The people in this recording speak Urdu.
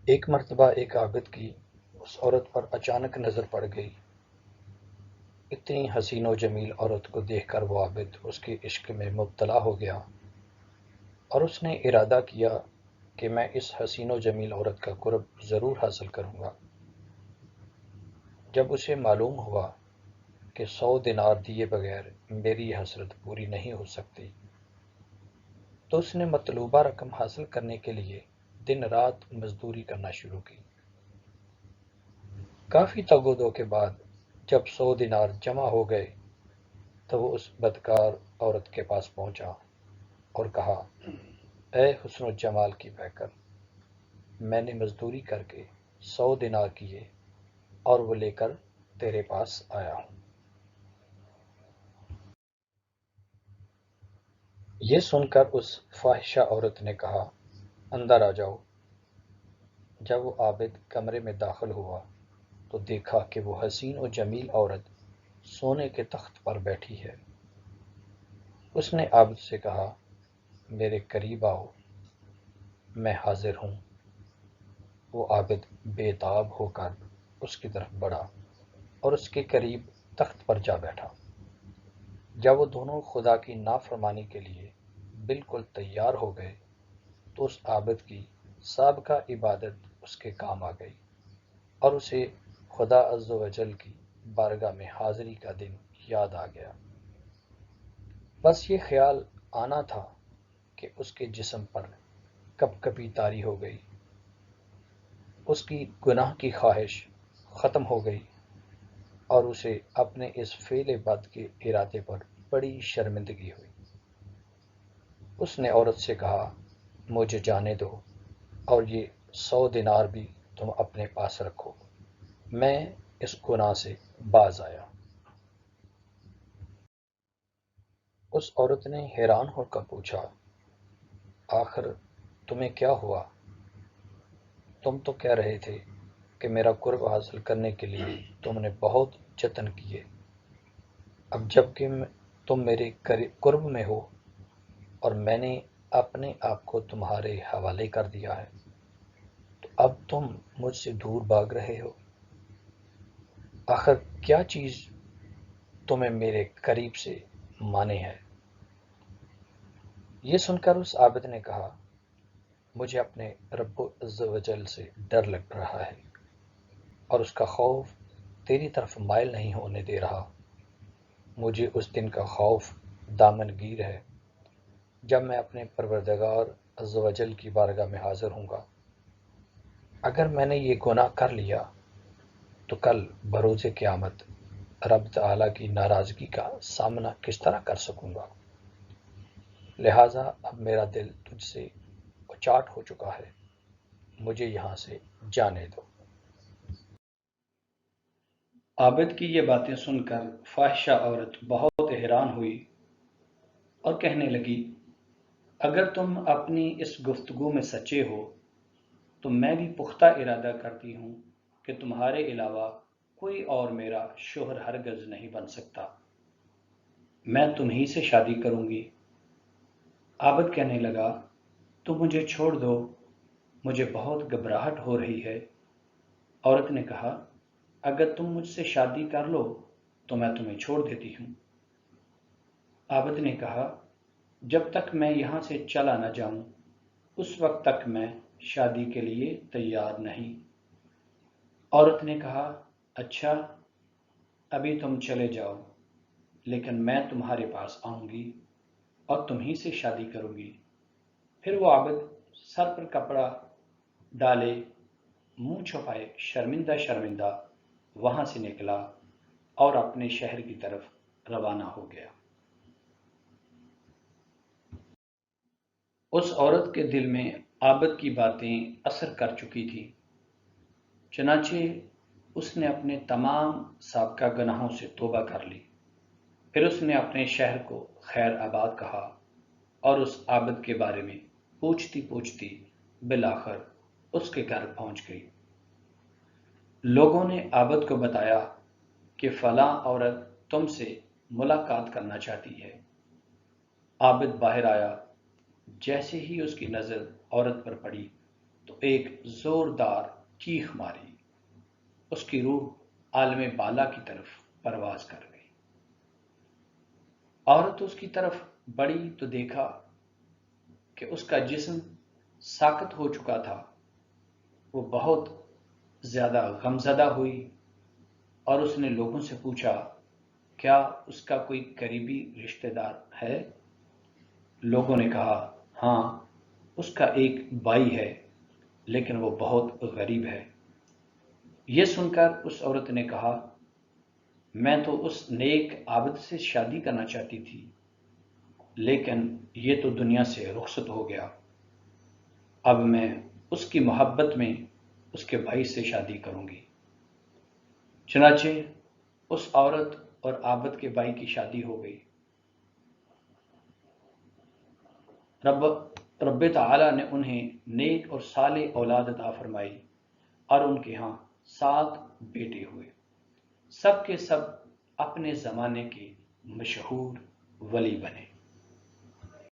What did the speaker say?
ایک مرتبہ ایک عابد کی اس عورت پر اچانک نظر پڑ گئی۔ اتنی حسین و جمیل عورت کو دیکھ کر وہ عابد اس کے عشق میں مبتلا ہو گیا، اور اس نے ارادہ کیا کہ میں اس حسین و جمیل عورت کا قرب ضرور حاصل کروں گا۔ جب اسے معلوم ہوا کہ 100 دینار دیے بغیر میری یہ حسرت پوری نہیں ہو سکتی، تو اس نے مطلوبہ رقم حاصل کرنے کے لیے دن رات مزدوری کرنا شروع کی۔ کافی تگ و دو کے بعد جب 100 دینار جمع ہو گئے تو وہ اس بدکار عورت کے پاس پہنچا اور کہا، اے حسن و جمال کی پیکر، میں نے مزدوری کر کے 100 دینار کیے اور وہ لے کر تیرے پاس آیا ہوں۔ یہ سن کر اس فاحشہ عورت نے کہا، اندر آ جاؤ۔ جب وہ عابد کمرے میں داخل ہوا تو دیکھا کہ وہ حسین و جمیل عورت سونے کے تخت پر بیٹھی ہے۔ اس نے عابد سے کہا، میرے قریب آؤ، میں حاضر ہوں۔ وہ عابد بے تاب ہو کر اس کی طرف بڑھا اور اس کے قریب تخت پر جا بیٹھا۔ جب وہ دونوں خدا کی نافرمانی کے لیے بالکل تیار ہو گئے تو اس عابد کی سابقہ عبادت اس کے کام آ گئی اور اسے خدا عز و جل کی بارگاہ میں حاضری کا دن یاد آ گیا۔ بس یہ خیال آنا تھا کہ اس کے جسم پر کپ کپی طاری ہو گئی، اس کی گناہ کی خواہش ختم ہو گئی اور اسے اپنے اس فعل بد کے ارادے پر بڑی شرمندگی ہوئی۔ اس نے عورت سے کہا، مجھے جانے دو اور یہ 100 دینار بھی تم اپنے پاس رکھو، میں اس گناہ سے باز آیا۔ اس عورت نے حیران ہو کر پوچھا، آخر تمہیں کیا ہوا؟ تم تو کہہ رہے تھے کہ میرا قرب حاصل کرنے کے لیے تم نے بہت جتن کیے، اب جب کہ تم میرے قرب میں ہو اور میں نے اپنے آپ کو تمہارے حوالے کر دیا ہے، تو اب تم مجھ سے دور بھاگ رہے ہو۔ آخر کیا چیز تمہیں میرے قریب سے مانے ہے؟ یہ سن کر اس عابد نے کہا، مجھے اپنے رب عز و جل سے ڈر لگ رہا ہے اور اس کا خوف تیری طرف مائل نہیں ہونے دے رہا۔ مجھے اس دن کا خوف دامن گیر ہے جب میں اپنے پروردگار عز و جل کی بارگاہ میں حاضر ہوں گا۔ اگر میں نے یہ گناہ کر لیا تو کل بروز قیامت رب تعالیٰ کی ناراضگی کا سامنا کس طرح کر سکوں گا؟ لہٰذا اب میرا دل تجھ سے اچاٹ ہو چکا ہے، مجھے یہاں سے جانے دو۔ عابد کی یہ باتیں سن کر فاحشہ عورت بہت حیران ہوئی اور کہنے لگی، اگر تم اپنی اس گفتگو میں سچے ہو تو میں بھی پختہ ارادہ کرتی ہوں کہ تمہارے علاوہ کوئی اور میرا شوہر ہرگز نہیں بن سکتا، میں تمہیں سے شادی کروں گی۔ عابد کہنے لگا، تم مجھے چھوڑ دو، مجھے بہت گھبراہٹ ہو رہی ہے۔ عورت نے کہا، اگر تم مجھ سے شادی کر لو تو میں تمہیں چھوڑ دیتی ہوں۔ عابد نے کہا، جب تک میں یہاں سے چلا نہ جاؤں اس وقت تک میں شادی کے لیے تیار نہیں۔ عورت نے کہا، اچھا، ابھی تم چلے جاؤ، لیکن میں تمہارے پاس آؤں گی اور تمہیں سے شادی کروں گی۔ پھر وہ عابد سر پر کپڑا ڈالے، منہ چھپائے شرمندہ شرمندہ وہاں سے نکلا اور اپنے شہر کی طرف روانہ ہو گیا۔ اس عورت کے دل میں عابد کی باتیں اثر کر چکی تھیں، چنانچہ اس نے اپنے تمام سابقہ گناہوں سے توبہ کر لی۔ پھر اس نے اپنے شہر کو خیر آباد کہا اور اس عابد کے بارے میں پوچھتی پوچھتی بالآخر اس کے گھر پہنچ گئی۔ لوگوں نے عابد کو بتایا کہ فلاں عورت تم سے ملاقات کرنا چاہتی ہے۔ عابد باہر آیا، جیسے ہی اس کی نظر عورت پر پڑی تو ایک زوردار چیخ ماری، اس کی روح عالم بالا کی طرف پرواز کر گئی۔ عورت اس کی طرف بڑھی تو دیکھا کہ اس کا جسم ساکت ہو چکا تھا۔ وہ بہت زیادہ غمزدہ ہوئی اور اس نے لوگوں سے پوچھا، کیا اس کا کوئی قریبی رشتہ دار ہے؟ لوگوں نے کہا، ہاں، اس کا ایک بھائی ہے، لیکن وہ بہت غریب ہے۔ یہ سن کر اس عورت نے کہا، میں تو اس نیک عابد سے شادی کرنا چاہتی تھی، لیکن یہ تو دنیا سے رخصت ہو گیا۔ اب میں اس کی محبت میں اس کے بھائی سے شادی کروں گی۔ چنانچہ اس عورت اور عابد کے بھائی کی شادی ہو گئی۔ رب تعالی نے انہیں نیک اور صالح اولاد عطا فرمائی اور ان کے ہاں 7 بیٹے ہوئے۔ سب کے سب اپنے زمانے کے مشہور ولی بنے۔